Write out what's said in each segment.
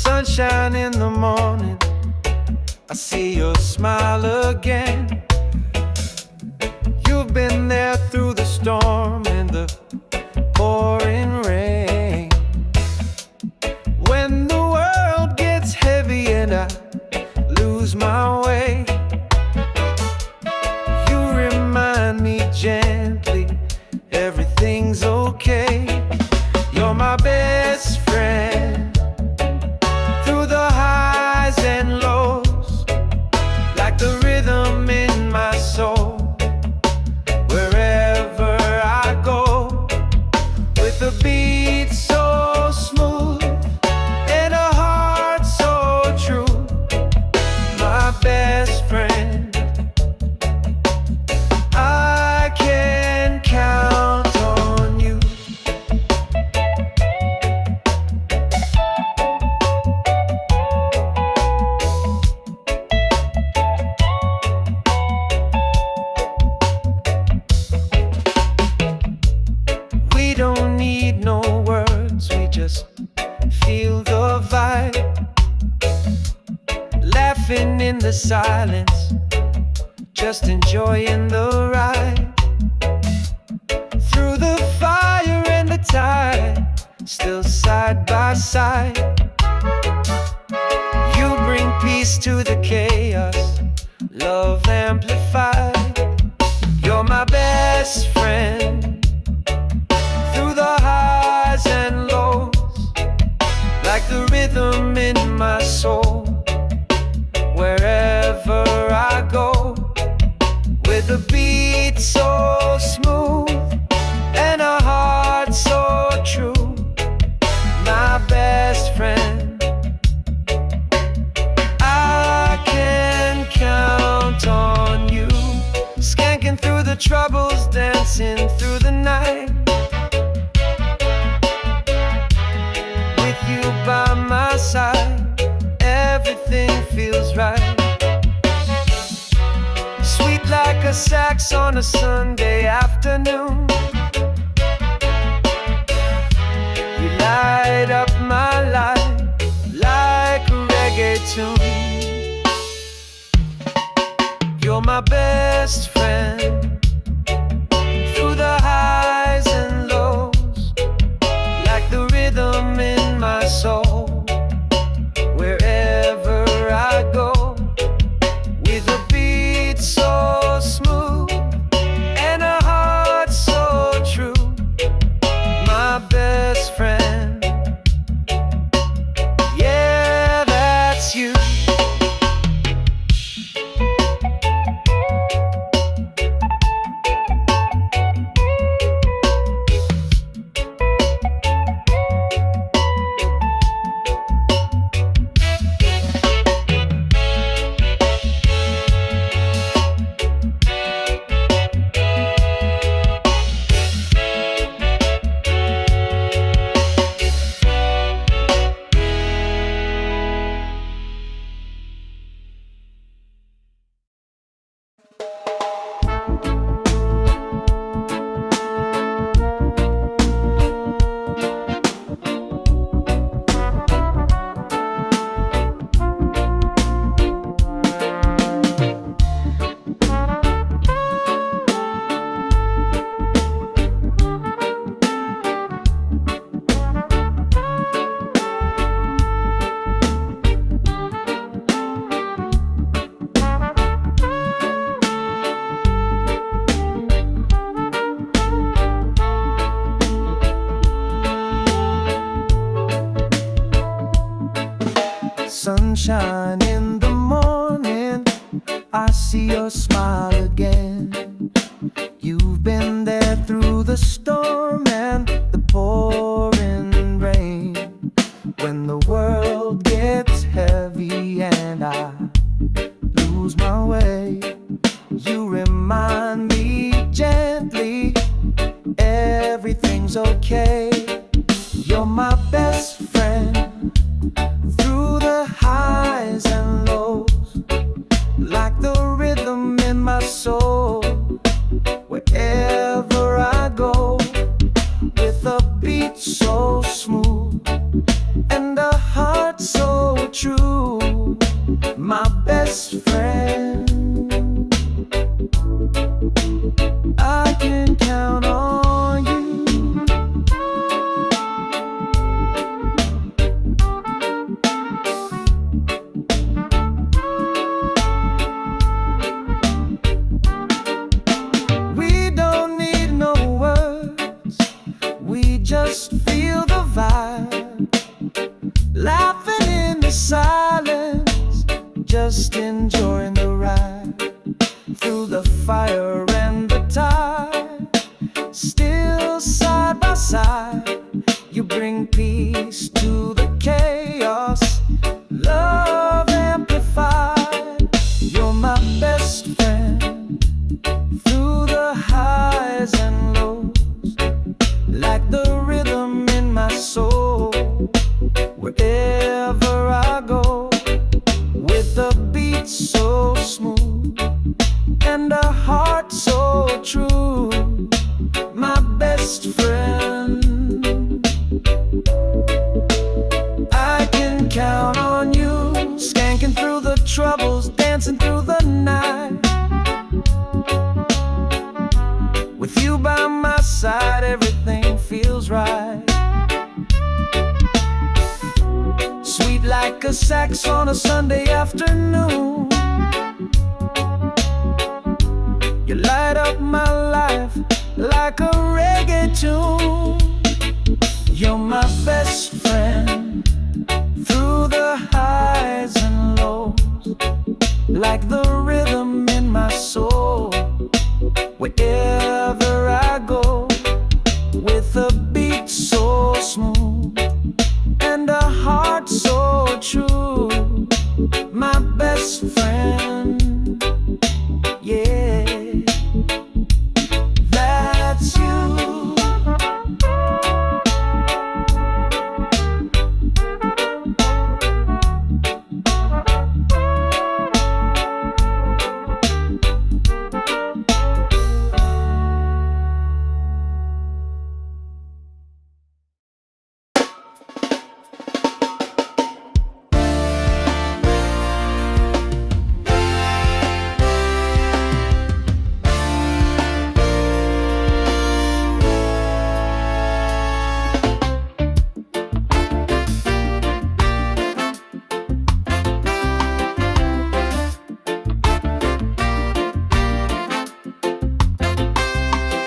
Sunshine in the morning, I see your smile again. You've been there through the storm and the pouring rain. When the world gets heavy and I lose my way, you remind me gently everything's okay. You're my best friend through the highs and lows, like the rhythm in my soul. Wherever I go, with a beat so smooth and a heart so true, my best friend, I can count on you. We don't need no words, we just feel the vibe, laughing in the silence, just enjoying the ride. Through the fire and the tide, still side by side. You bring peace to the chaos, love amplified. You're my best friend through the highs and lows, like the rhythm in my soul. Wherever I go, with a beat so smooth and a heart so true, my best friend, I can count on you. Skanking through the troubles, dancing through the night, with you by my side, everything feels right. Sweet like a sax on a Sunday afternoon, you light up my life like a reggae tune. You're my best friend through the highs and lows, like the rhythm in my soul. Wherever I go, with a beat so smooth and a heart so true, my best friend, yeah, that's you. Sunshine in the morning, I see your smile again. You've been there through the storm and the pouring rain. When the world gets heavy and I lose my way, you remind me gently everything's okay. You're my best friend through the highs and lows, like the rhythm in my soul. true, my best friend. I can count on you. We don't need no words, we just feel the vibe, laughing in the silence, just enjoying the ride through the fire and the tide. Still side by side, you bring peace to the chaos, love amplified. You're my best friend through the highs and lows, like the rhythm in my soul. Wherever I go, with a beat so smooth and a heart so true, my best friend. I can count on you, skanking through the troubles, dancing through the night. With you by my side, everything feels right. Sweet like a sax on a Sunday afternoon, you light up my life like a reggae tune. You're my best friend through the highs and lows, like the rhythm in my soul. Wherever I go, with a beat so smooth and a heart so true, my best friend. Yeah, that's you.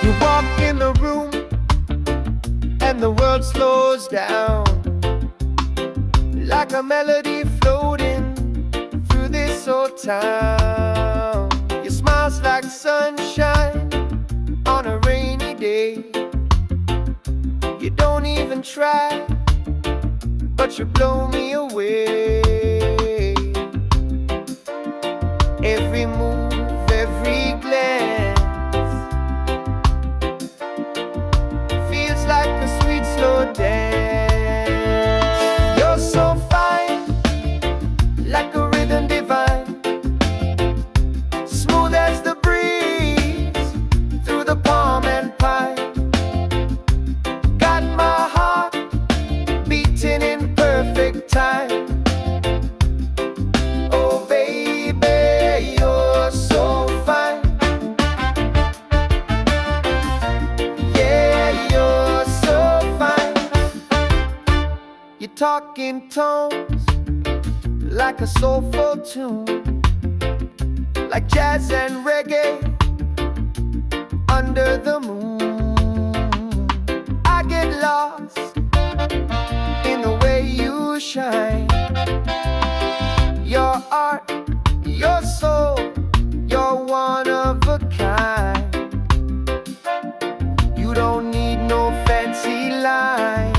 You walk in the room and the world slows down, like a melody floating through this old town. Your smile's like sunshine on a rainy day. You don't even try, but you blow me away. Every move, every glance feels like a sweet slow dance. You're so fine, like a rhythm divine, smooth as the breeze through the palm and pine. Got my heart beating in perfect time. Oh baby, you're so fine. Yeah, you're so fine. You talk in tones like a soulful tune, like jazz and reggae under the moon. I get lost in the way you shine. Your art, your soul, you're one of a kind. You don't need no fancy line.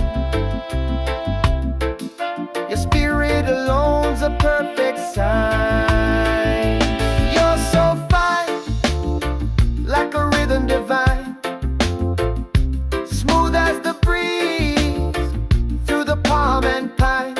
Your spirit alone's a perfect sign. You're so fine, like a rhythm divine, smooth as the breeze through the palm and pine.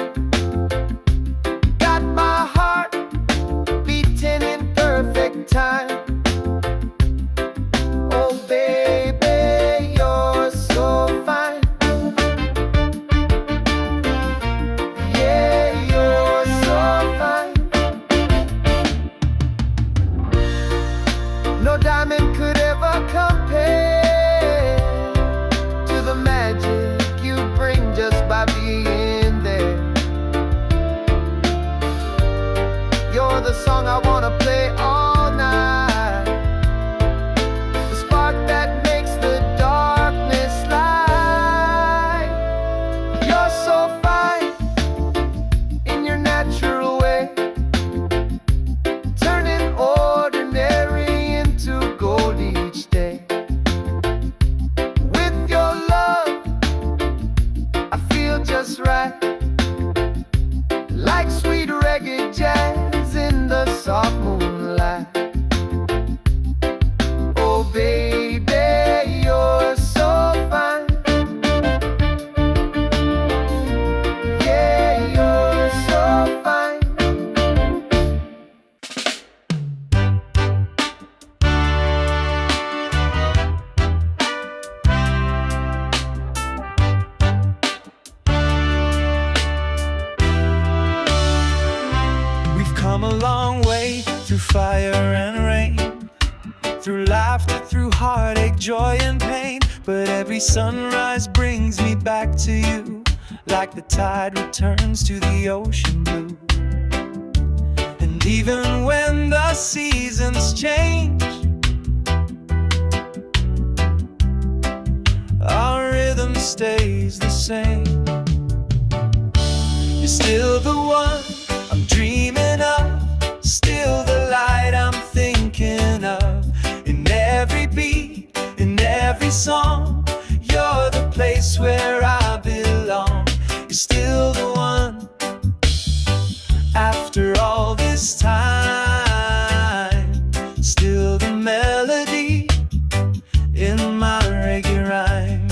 You're the song I wanna play all night, the spark that makes the darkness light. You're so fine in your natural way, turning ordinary into gold each day. With your love, I feel just right, like sweet reggae jazz in the soft moonlight. Oh baby, you're so fine. Yeah, you're so fine. We've come a long way through fire and rain, through laughter, through heartache, joy and pain. But every sunrise brings me back to you, like the tide returns to the ocean blue. And even when the seasons change, our rhythm stays the same. You're still the one I'm dreaming of, still the light I'm thinking of. In every beat, in every song, you're the place where I belong. You're still the one. After all this time, still the melody in my reggae rhyme.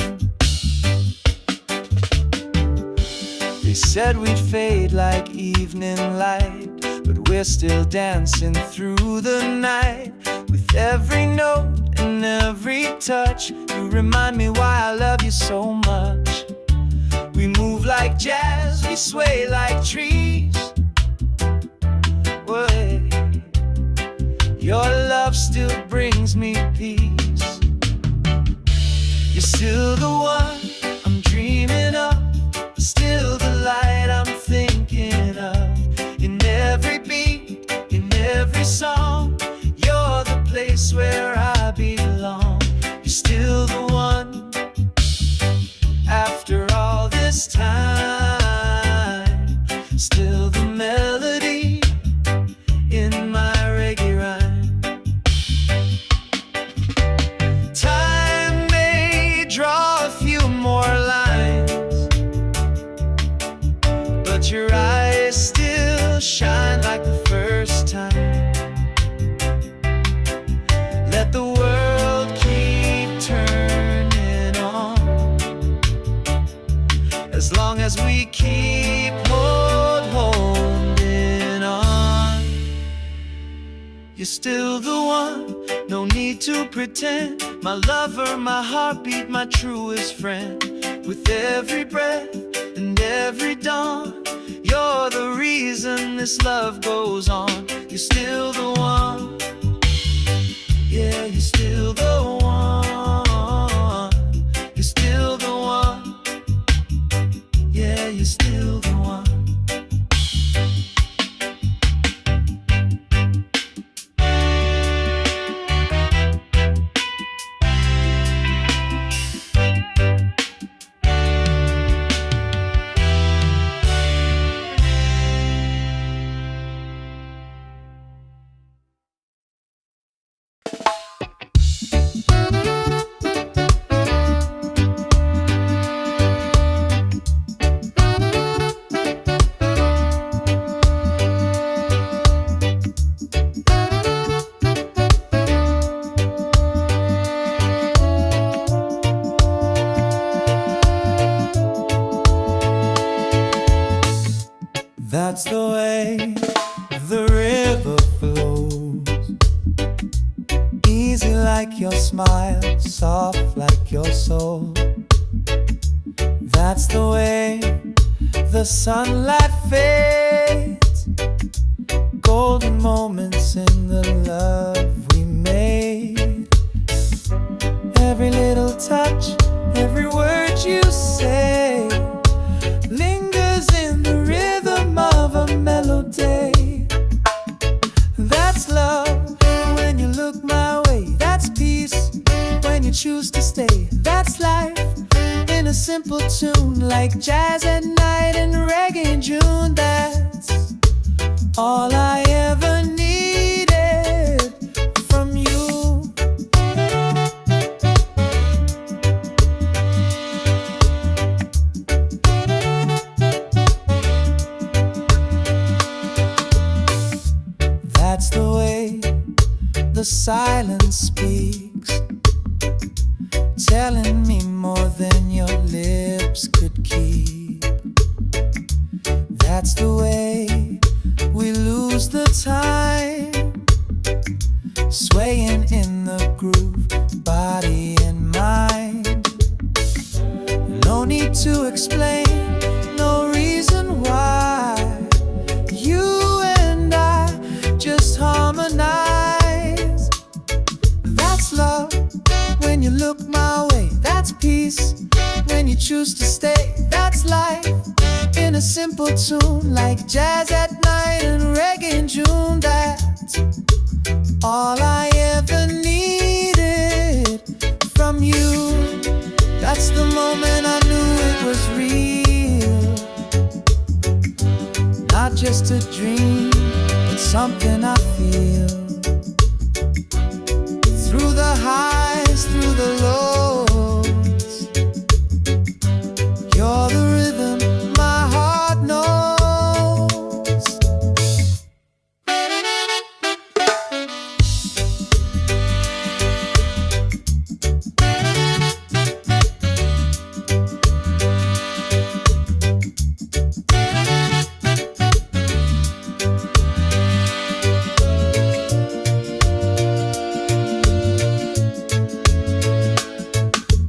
They said we'd fade like evening light, but we're still dancing through the night. With every note and every touch, you remind me why I love you so much. We move like jazz, we sway like trees. Way. Your love still brings me peace. You're still the one I'm dreaming of, still the light I'm thinking of. In every beat, in every song, you're the place where I belong. You're still the one. After all this time, still the melody in my reggae rhyme. Time may draw a few more lines, but your eyes still shine like the first time. Let the world keep turning on, as long as we keep holding on. You're still the one, no need to pretend. My lover, my heartbeat, my truest friend. With every breath and every dawn, you're the reason this love goes on. You're still the one. Yeah, you're still the one. You're still the one. Yeah, you're still the one. That's the way the river flows, easy like your smile, soft like your soul. That's the way the sunlight fades, golden moments in the love we made. Every little touch, every word you say lingers in the rhythm of a melody. all I ever needed from you. That's the way the silence speaks, telling me more than your lips could keep. That's the way we lose the time, swaying in the groove, body and mind. No need to explain, no reason why. You and I just harmonize. That's love when you look my way. That's peace when you choose to stay. That's life in a simple tune, like jazz at night and reggae in June. That's all I ever needed from you. That's the moment I knew it was real, not just a dream, but something I feel. Through the highs, through the lows, you're the rhythm my heart knows.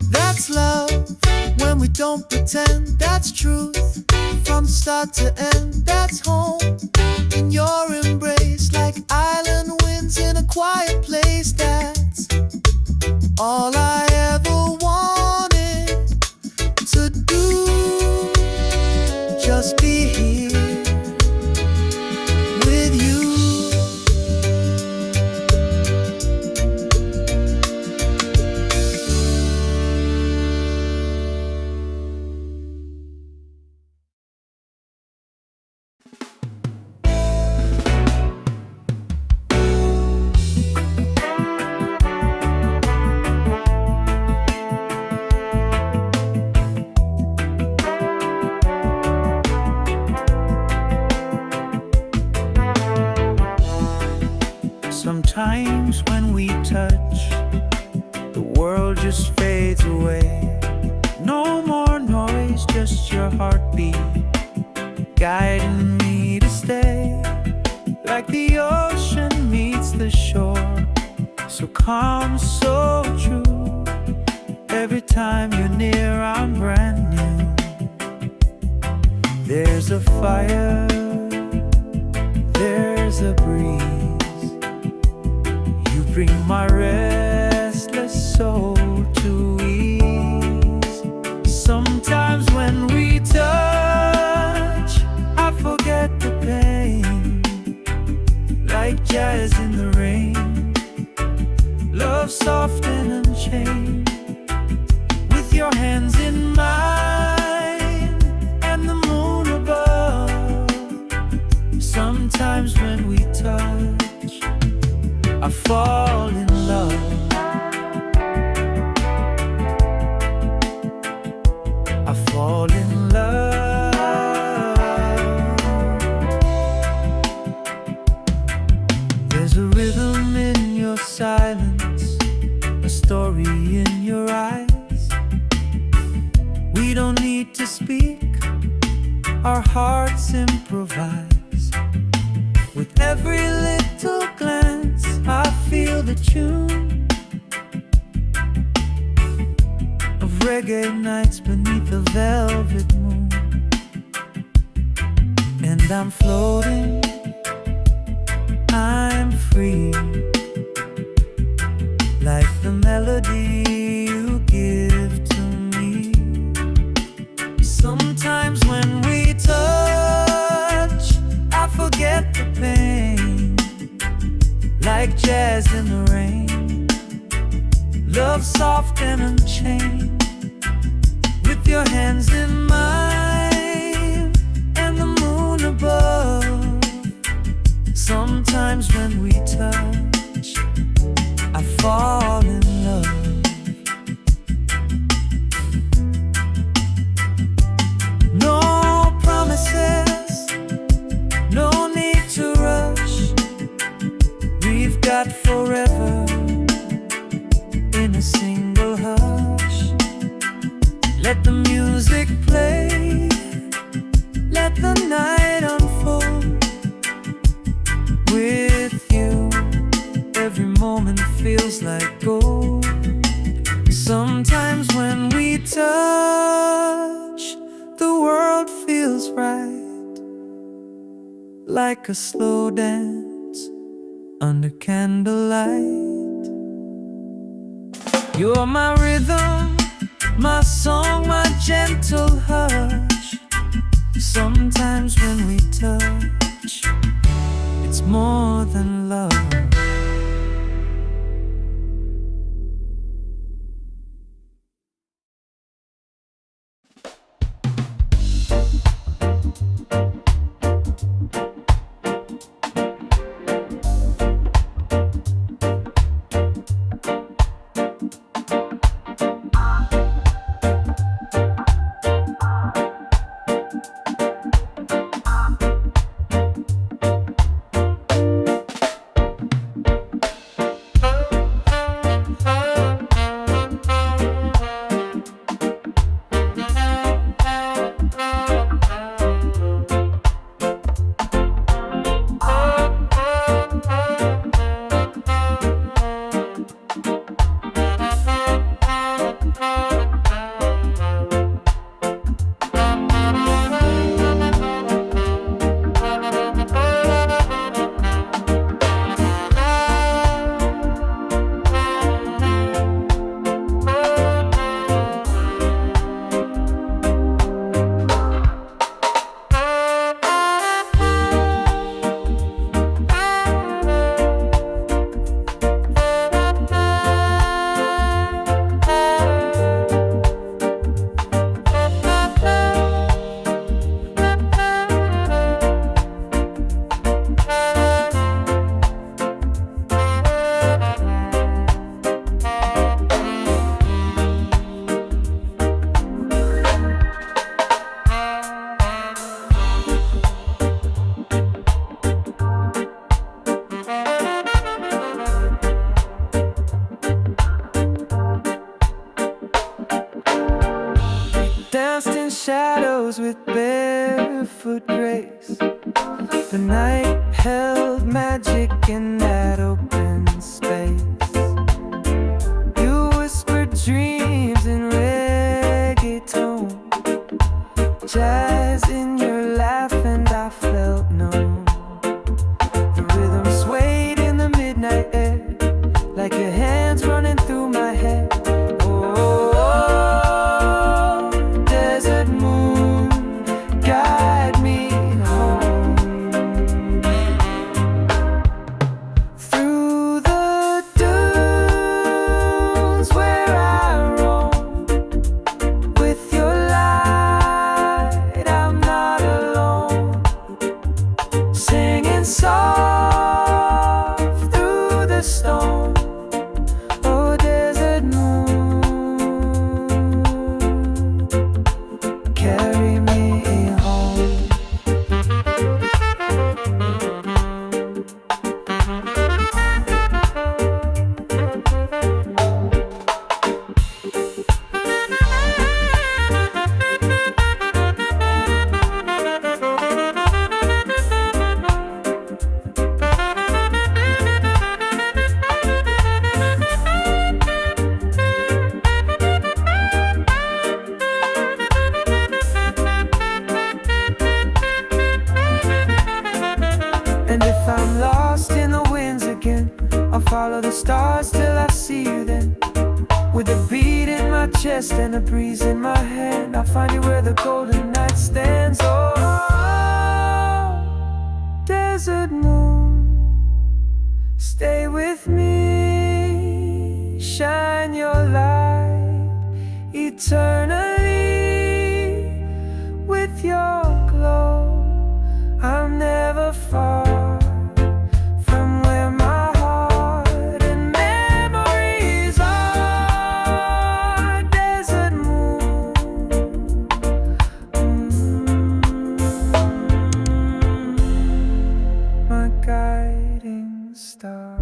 That's love when we don't pretend. That's truth from start to end. That's home in your embrace, like island winds in a quiet place. That's all I ever wanted to do, just be here with you. Sometimes when we touch, the world just fades away. No more noise, just your heartbeat guiding me to stay. Like the ocean meets the shore, so calm, so true. Every time you're near, I'm brand new. There's a fire, there's a breeze. You bring my restless soul to ease. Sometimes when we touch, I forget the pain. Like jazz in the rain, love soft and unchained. With your hands in mine and the moon above. Sometimes when we touch, I fall in love. I fall in love. There's a rhythm in your silence, a story in your eyes. We don't need to speak, our hearts improvise. With every little glance, I feel the tune of reggae nights beneath the velvet moon. And I'm floating, I'm free, like the melody you give to me. Sometimes when we touch, I forget the pain. Like jazz in the rain, love soft and unchained. With your hands in mine and the moon above. Sometimes when we touch, I fall in love. No promises, no need to rush. We've got forever in a single hush. Let the music play, let the night unfold. With you, every moment feels like gold. Sometimes when we touch, the world feels right, like a slow dance under candlelight. You're my rhythm, my song, my gentle hush. Sometimes when we touch, it's more than love. Danced in shadows with barefoot grace. The night held magic in that open space. You whispered dreams in reggae tone, jazz in your laugh, and I felt known. The rhythm swayed in the midnight air, like your hands running through my head. Soft through the storm, oh desert moon, carry me home. And if I'm lost in the winds again, I'll follow the stars till I see you then. With a beat in my chest and a breeze in my hand, I'll find you where the golden night stands. Oh, desert moon, stay with me, shine your light eternally. With your glow, I'm never far from star.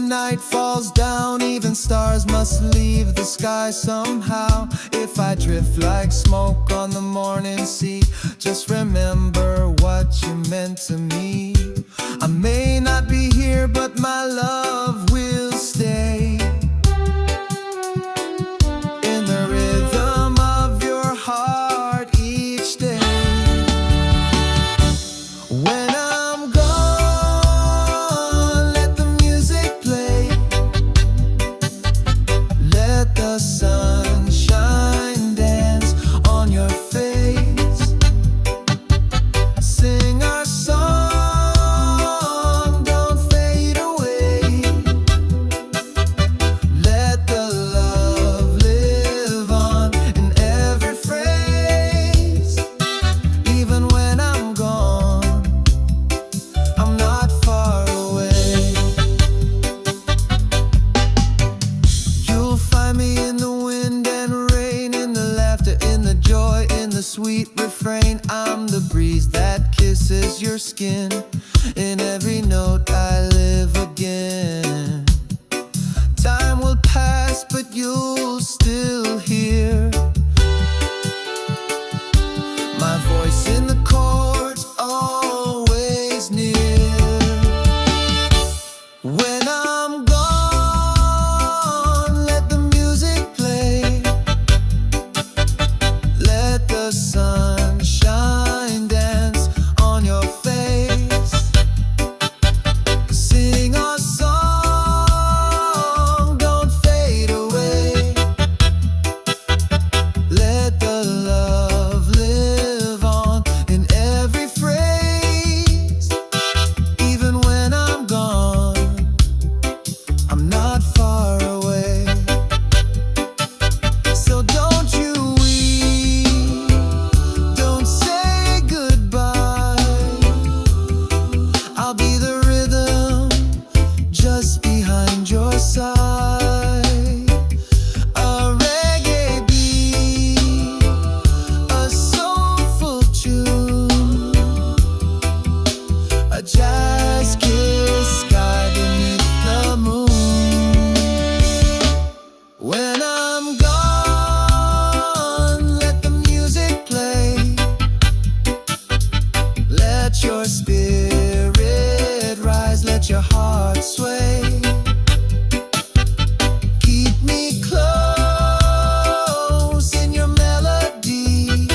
Night falls down, even stars must leave the sky somehow. If I drift like smoke on the morning sea, just remember what you meant to me. I may not be here, but my love will stay in the rhythm of your heart each day. When I'm gone, let the music play. Let the sunshine dance on your face. Sing our song, don't fade away. Let the love live on in every phrase. Even when I'm gone, I'm not far away. You'll find me in the wind and rain, in the laughter, in the joy, in the sweet refrain. I'm the breeze that kisses your skin. In every note I live again. Time will pass, but you'll still hear my voice in the chords, always near. When I'm gone, let the music play. Let the sunshine dance on your face. Sing our song, don't fade away. Let the love live on in every phrase. Even when I'm gone, I'm not far away. So don't you weep, don't say goodbye. I'll be the rhythm just behind your side. A reggae beat, a soulful tune, a jazz kiss sky beneath the moon. When I'm gone, let the music play. Let your spirit rise, let your heart sway. Keep me close in your melody.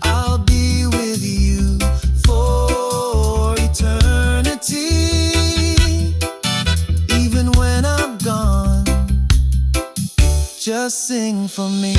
I'll be with you for eternity. Even when I'm gone, just sing for me.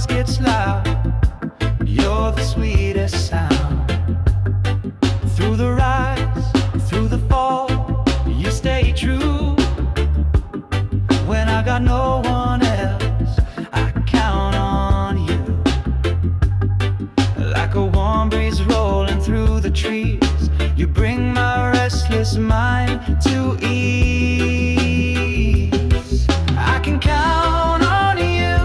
noise gets loud, you're the sweetest sound. Through the rise, through the fall, you stay true. When I got no one else, I count on you. Like a warm breeze rolling through the trees, you bring my restless mind to ease. I can count on you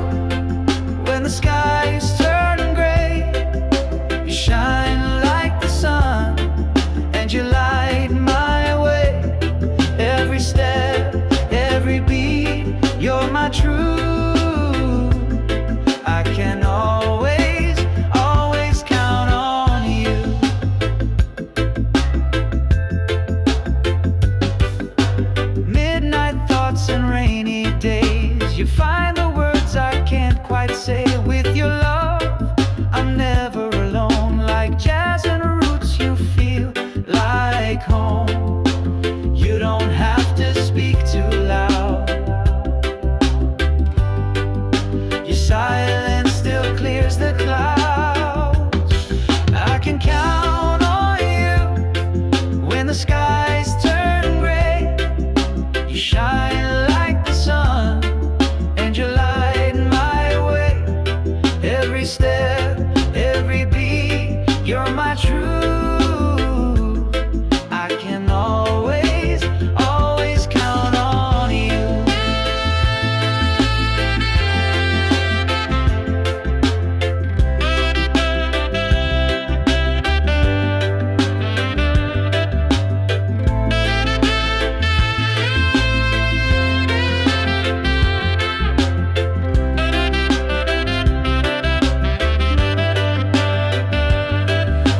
when the skies turn gray. You shine like the sun and you light my way. Every step, every beat, you're my truth. I can always, always count on you. Midnight thoughts and rainy days, you find the words I can't quite say. With your love, I'm never alone. Like jazz and roots, you feel like home. You don't have to speak too loud. Your silence still clears the clouds. I can count on you when the skies turn gray. You shine like the sun and you light my way. Every step, every beat, you're my truth. I can always, always count on you.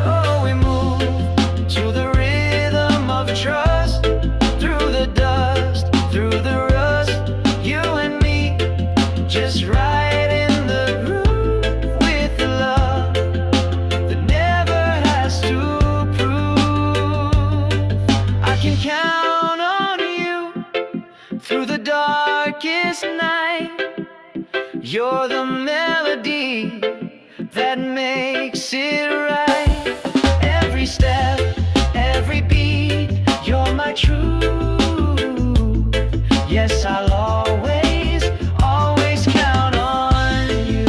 Oh, we move to the rhythm of trust, through the dust, through the rust. You and me, just right in the groove, with the love that never has to prove. I can count on you through the darkest night. You're the melody that makes it right. Every step, every beat, you're my truth. Yes, I'll always, always count on you.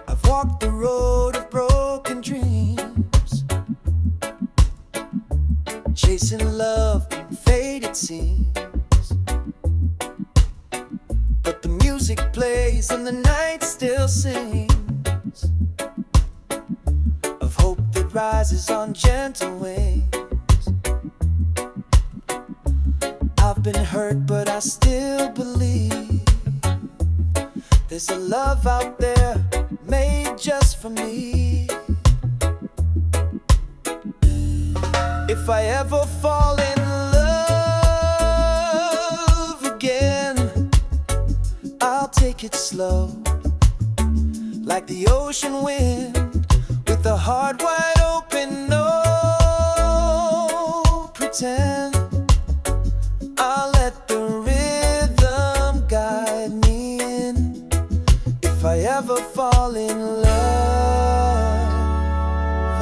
I've walked the road of broken dreams, chasing love from faded scenes. But the music plays and the night still sings of hope that rises on gentle wings. I've been hurt, but I still believe there's a love out there made just for me. If I ever fall in love again, I'll take it slow, like the ocean wind, with a heart wide open, no pretend. I'll let the rhythm guide me in. If I ever fall in love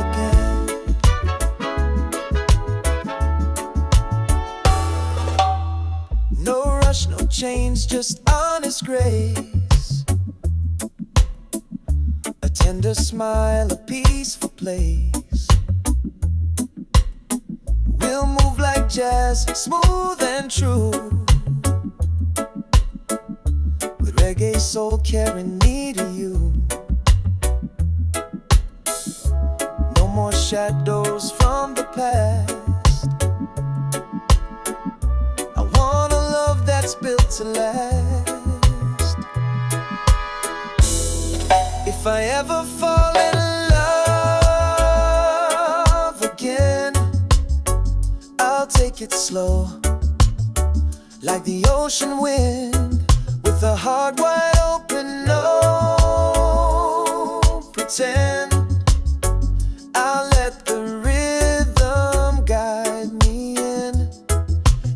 again. No rush, no change, just honest grace, a tender smile, a peaceful place. We'll move like jazz, smooth and true, with reggae soul carrying me to you. shadows from the past. I want a love that's built to last. If I ever fall in love again, I'll take it slow, like the ocean wind, with a heart wide open. No pretend, I'll let the rhythm guide me in.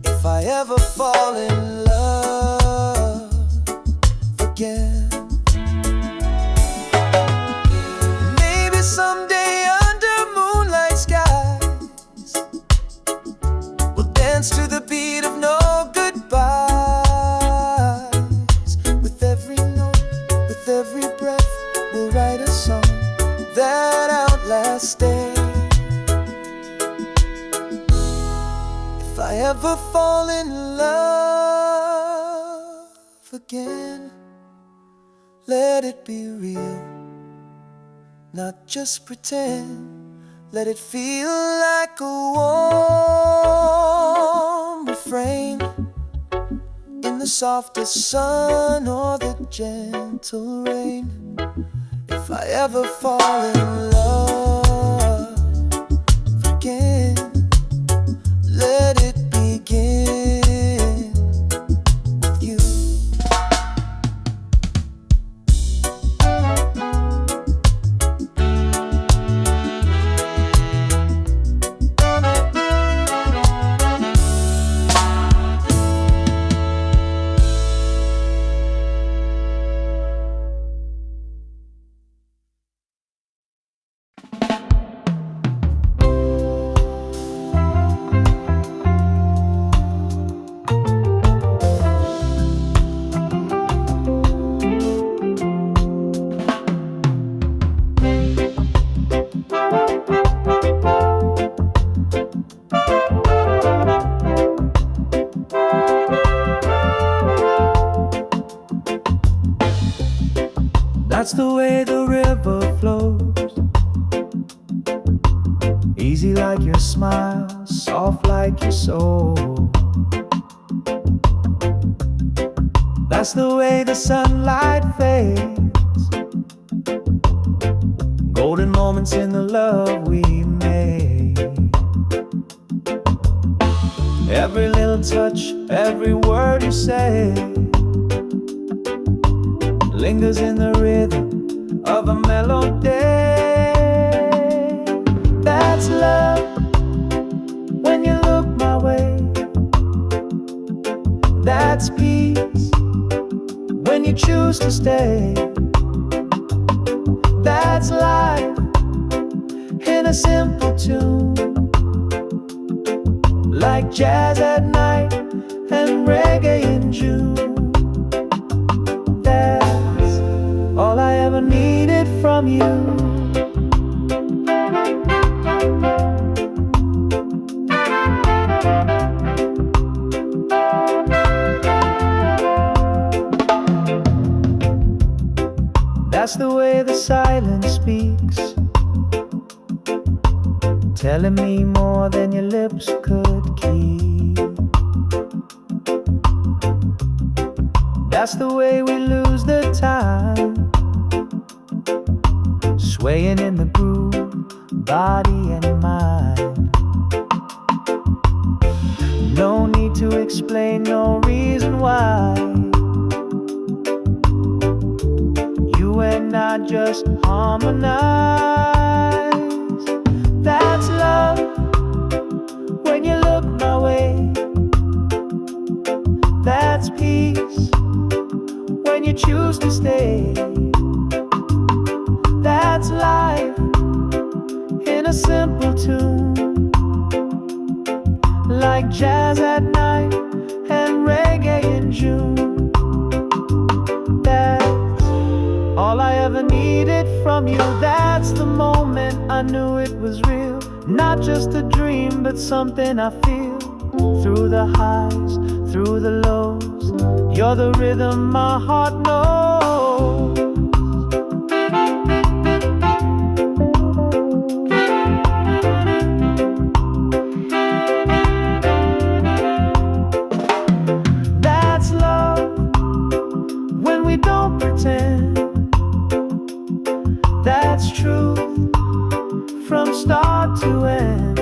If I ever fall in love again, maybe someday under moonlight skies, we'll dance to the beat of no goodbyes. With every note, with every breath, we'll write a song that outlasts day. If I ever fall in love again, let it be real, not just pretend. Let it feel like a warm refrain in the softest sun or the gentle rain. If I ever fall in love again, let it begin with you. That's the way the river flows, easy like your smile, soft like your soul. That's the way the sunlight fades, golden moments in the love we made. Every little touch, every word you say lingers in the rhythm of a melody. That's love when you look my way. That's peace when you choose to stay. That's life in a simple tune, like jazz at night and reggae in June. All I ever needed from you. That's the way the silence speaks, telling me more than your lips could keep. That's the way we lose the time, swaying in the groove, body and mind. No need to explain, no reason why. You and I just harmonize. That's love when you look my way. That's peace when you choose to stay. That's life in a simple tune, like jazz at night and reggae in June. That's all I ever needed from you. That's the moment I knew it was real, not just a dream, but something I feel. Through the highs, through the lows, you're the rhythm my heart knows. that's true from start to end.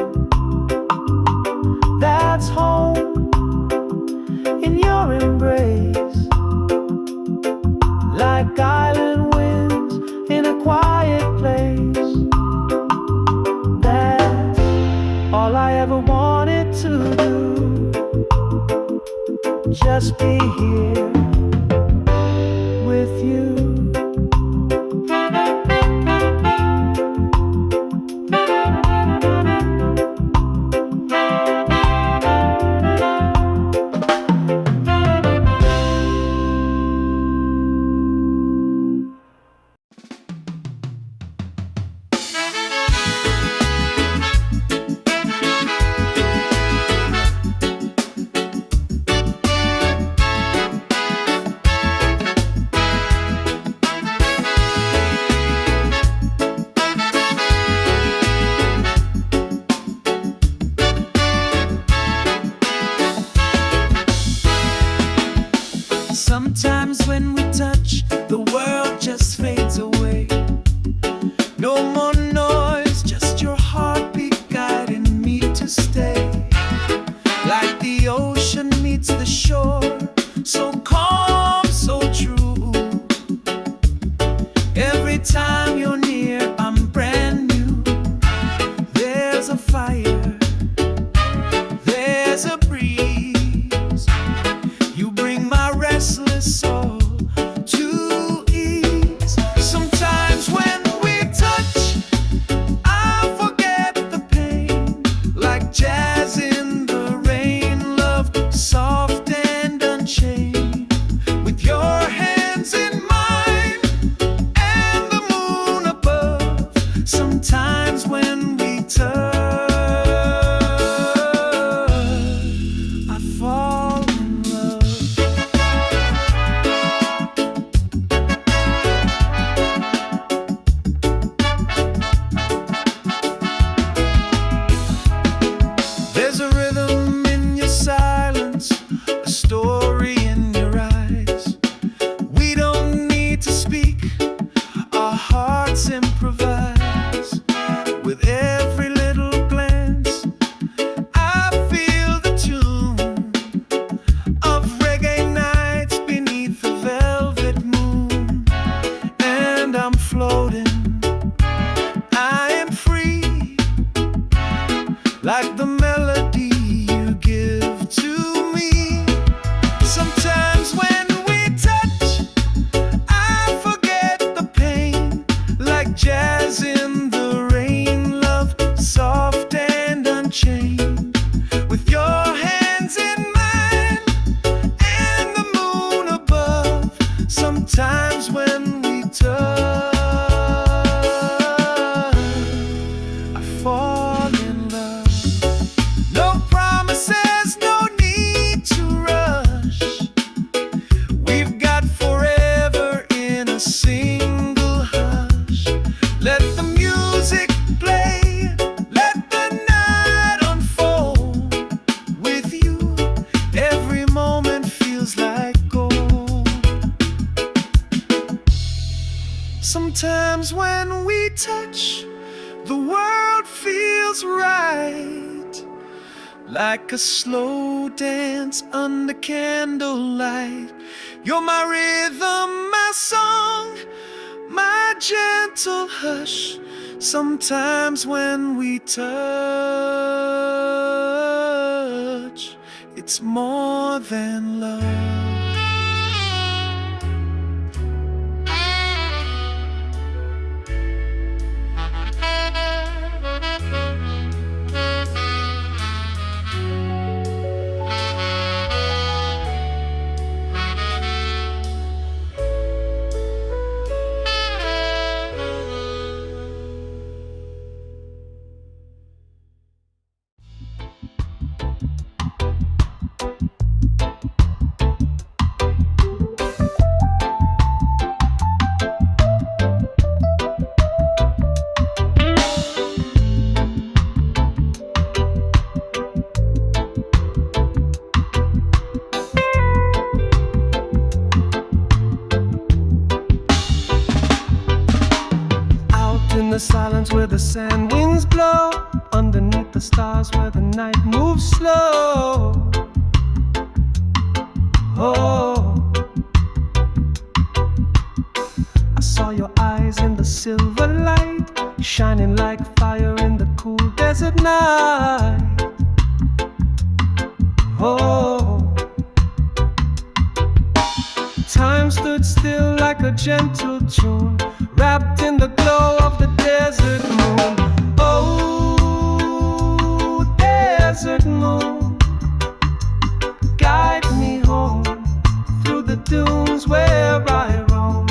That's home in your embrace, like island winds in a quiet place. That's all I ever wanted to do, just be here with you. Sometimes when we touch, the world just fades away. No more noise, just your heartbeat guiding me to stay. Like the ocean meets the shore, so calm, so true. Every time you're near, I'm brand new. There's a fire, there's a breeze. You bring my restless soul to ease. Sometimes when we touch, I forget the pain. Like jazz in the rain, love soft and unchained. With your hands in mine and the moon above. Sometimes when we touch, I fall in love. There's a rhythm in your silence, a story in your eyes. We don't need to speak, our hearts improvise. With every little glance, I feel the tune of reggae nights beneath the velvet moon. And I'm floating, I am free, like the melody you give to me. Sometimes when we touch, I forget the pain. Like jazz in the rain, love soft and unchained. With your hands in mine and the moon above. Sometimes when we touch, I fall in love. No promises, no need to rush. We've got forever in a single hush. Let the music play, let the night unfold. With you, every moment feels like gold. Sometimes when we touch, the world feels right. Like a slow dance under candlelight. You're my rhythm, my song, my gentle hush. Sometimes when we touch, it's more than love. In the silence where the sand winds blow, underneath the stars where the night moves slow. Oh, I saw your eyes in the silver light, shining like fire in the cool desert night. Oh, time stood still like a gentle tune, wrapped in the glow of the desert moon. Oh, desert moon, guide me home through the dunes where I roam.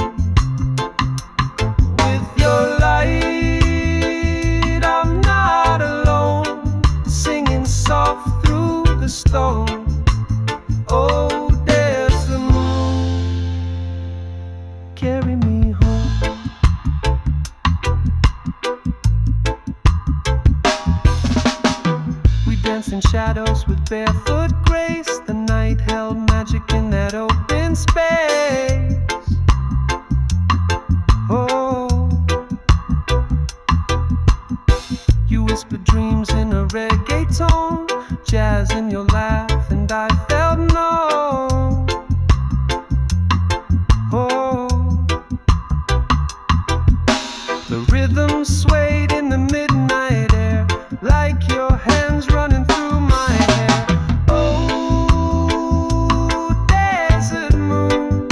With your light, I'm not alone, singing soft through the stone. Oh, desert moon, carry me home. We danced in shadows with barefoot grace. The night held magic in that open space. Oh, you whispered dreams in a reggae tone, jazz in your laugh, and I felt known. Oh, the rhythm swayed in the midnight air, like your hands running through my hair. Oh, desert moon,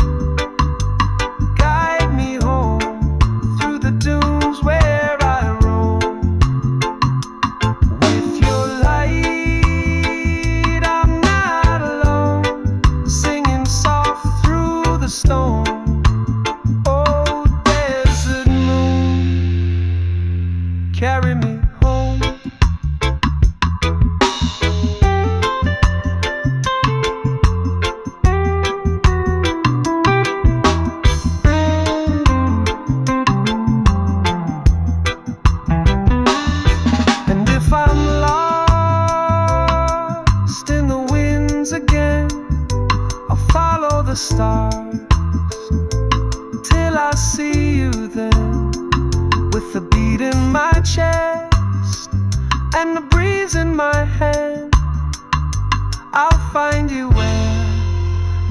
guide me home through the dunes where I roam. With your light, I'm not alone, singing soft through the stone. Oh, desert moon, carry me home. And if I'm lost in the winds again, I'll follow the stars till I see you then. With the beat in my chest and the breeze in my hand, I'll find you where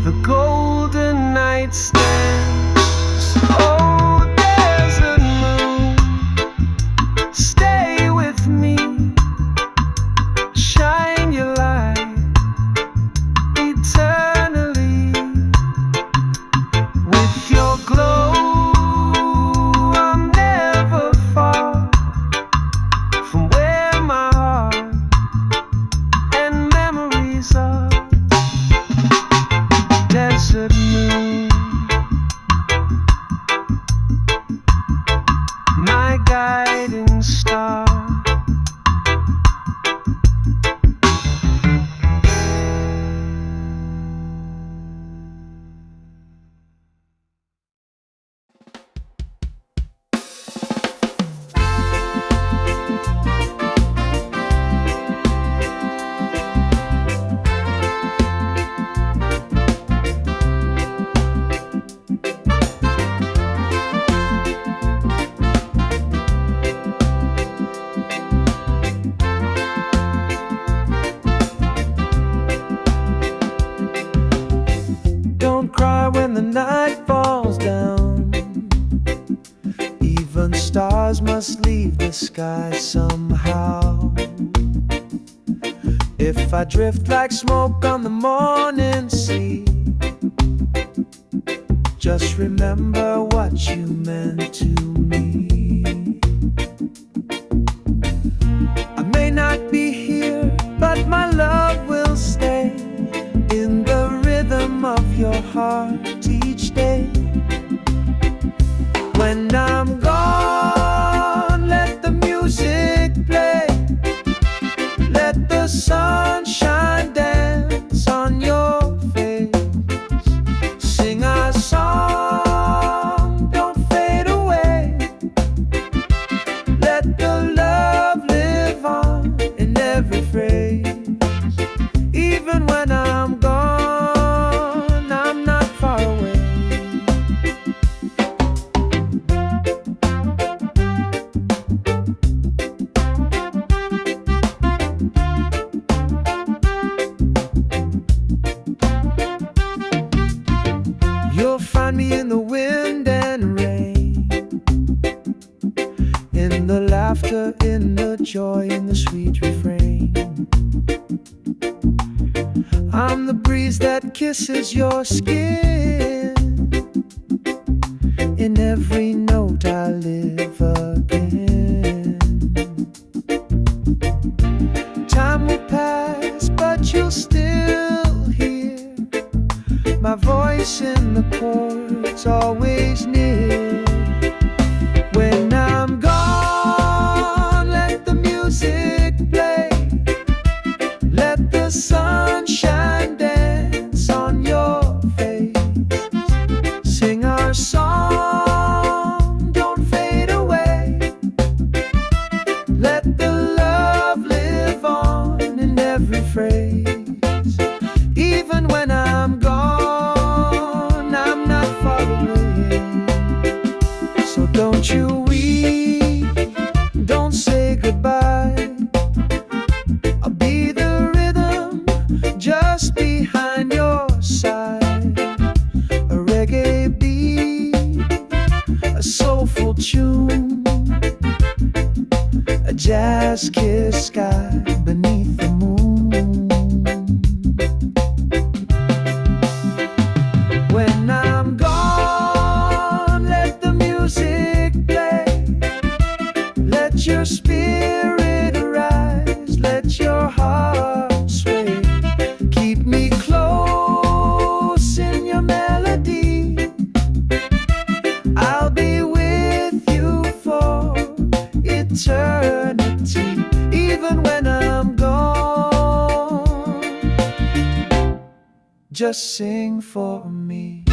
the golden night stands. Oh, desert moon, stay with me, shine your light eternally. With your glow, I'm never far from where my heart and memories are. Desert moon, my guiding star. Don't cry when the night falls down. Even stars must leave the sky somehow. If I drift like smoke on the morning sea, just remember what you meant to me. I may not be here, but my love will stay in the rhythm of your heart each day. When I'm gone, let the music play, let the sunshine dance on your face. Sing our song, don't fade away, laughter in the joy in the sweet refrain. I'm the breeze that kisses your skin. In every note I live again. Time will pass, but you'll still hear my voice in the chords, always near. When I'm gone, let the music play. Let the sunshine dance on your face. Sing our song, don't fade away. Let the love live on in every phrase. Even when I'm gone, I'm not far away. So don't you weep, don't say goodbye. I'll be the rhythm just behind your side. A reggae beat, a soulful tune, a jazz kiss sky beneath the moon. When I'm gone, let the music play. Let your spirit arise, let your heart sway. Keep me close in your melody. I'll be with you for eternity. Even when I'm gone, just sing for me.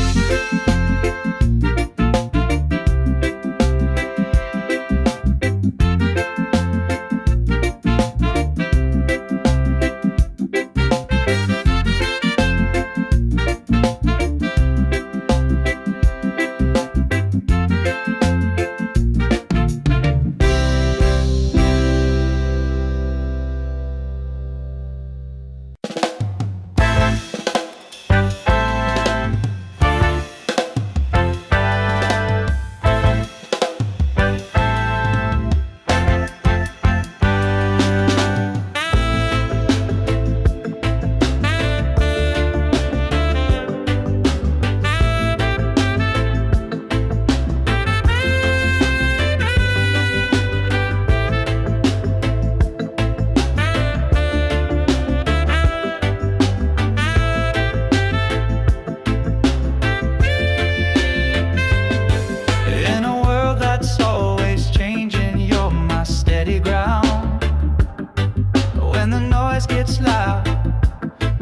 Gets loud,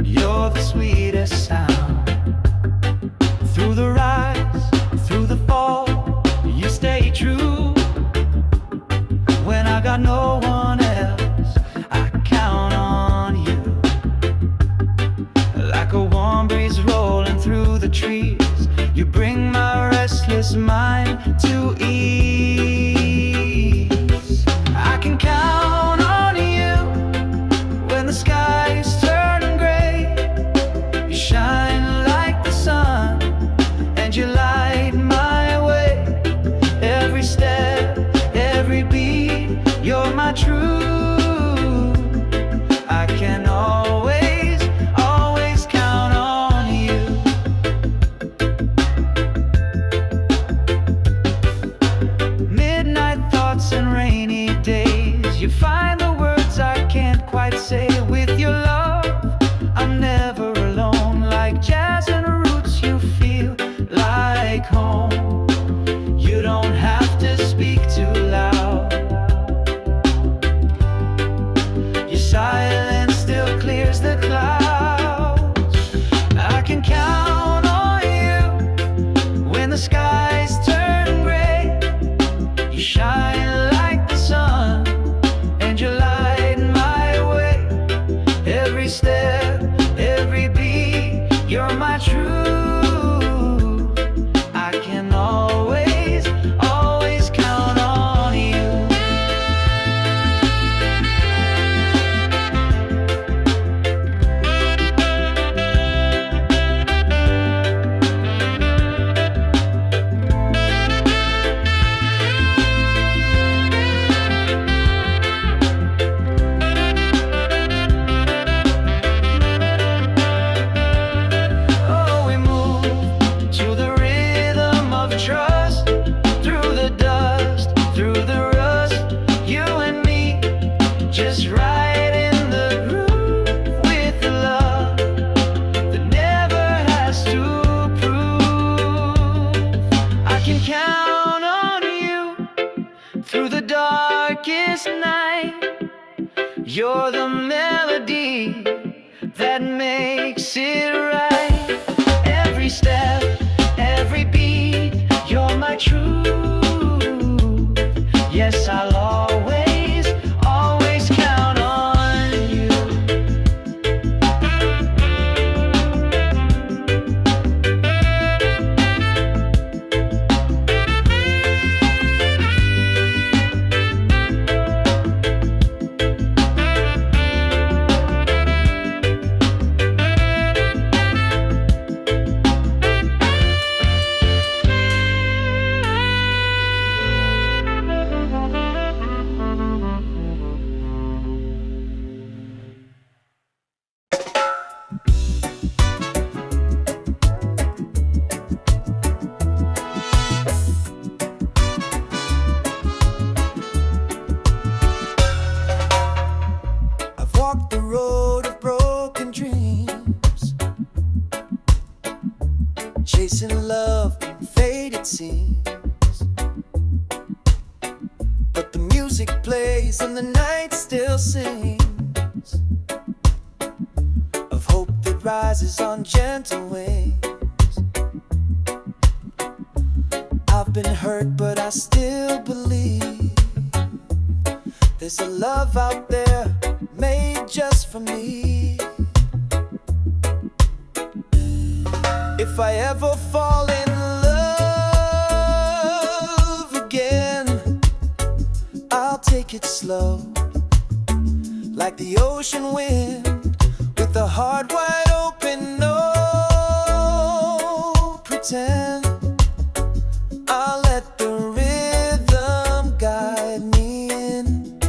you're the sweetest sound. Through the rise, through the fall, you stay true. When I got no one else, I count on you. Like a warm breeze rolling through the trees, you bring my restless mind to ease. I can count on you when the skies turn gray. You shine like the sun, and you light my way. Every step, every beat, you're my truth. I can always, always count on you. Midnight thoughts and rainy days, you find the words I can't quite say. With your love, I'm never alone. Like jazz and roots, you feel like home. You don't have to speak too loud. Your silence still clears the clouds. I can count on you when the skies turn gray. You shine like the sun, and darkest night. You're the melody that makes it right. Every step, every beat, you're my truth. Yes, I'll always, always count on you. I've walked the road of broken dreams, chasing love in faded scenes. But the music plays and the night still sings of hope that rises on gentle wings. I've been hurt, but I still believe there's a love out there made just for me. If I ever fall in love again, I'll take it slow, like the ocean wind, with a heart wide open, no pretend. I'll let the rhythm guide me in.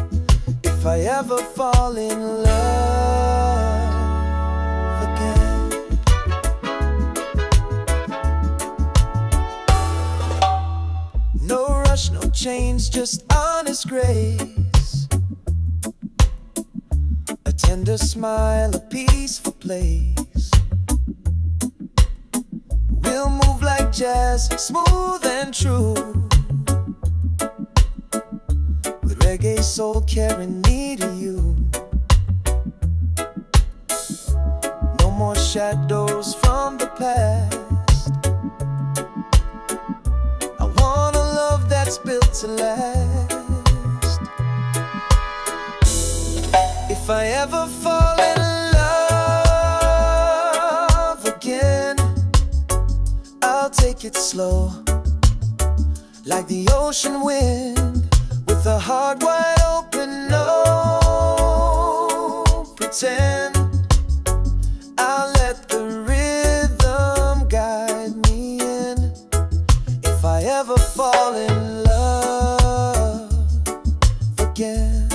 If I ever fall in love again. No rush, no change, just honest grace, a tender smile, a peaceful place. We'll move like jazz, smooth and true, with reggae soul carrying me to you. No more shadows from the past. I want a love that's built to last. If I ever fall in love again, I'll take it slow, like the ocean wind, with a heart wide open, no pretend. I'll let the rhythm guide me in. If I ever fall in love again.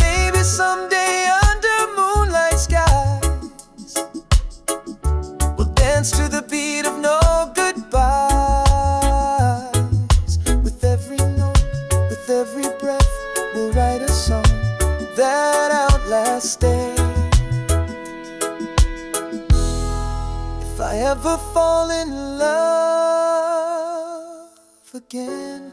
Maybe someday under moonlight skies, we'll dance to the beat of no goodbyes. With every note, with every breath, we'll write a song that outlasts day. If I ever fall in love again.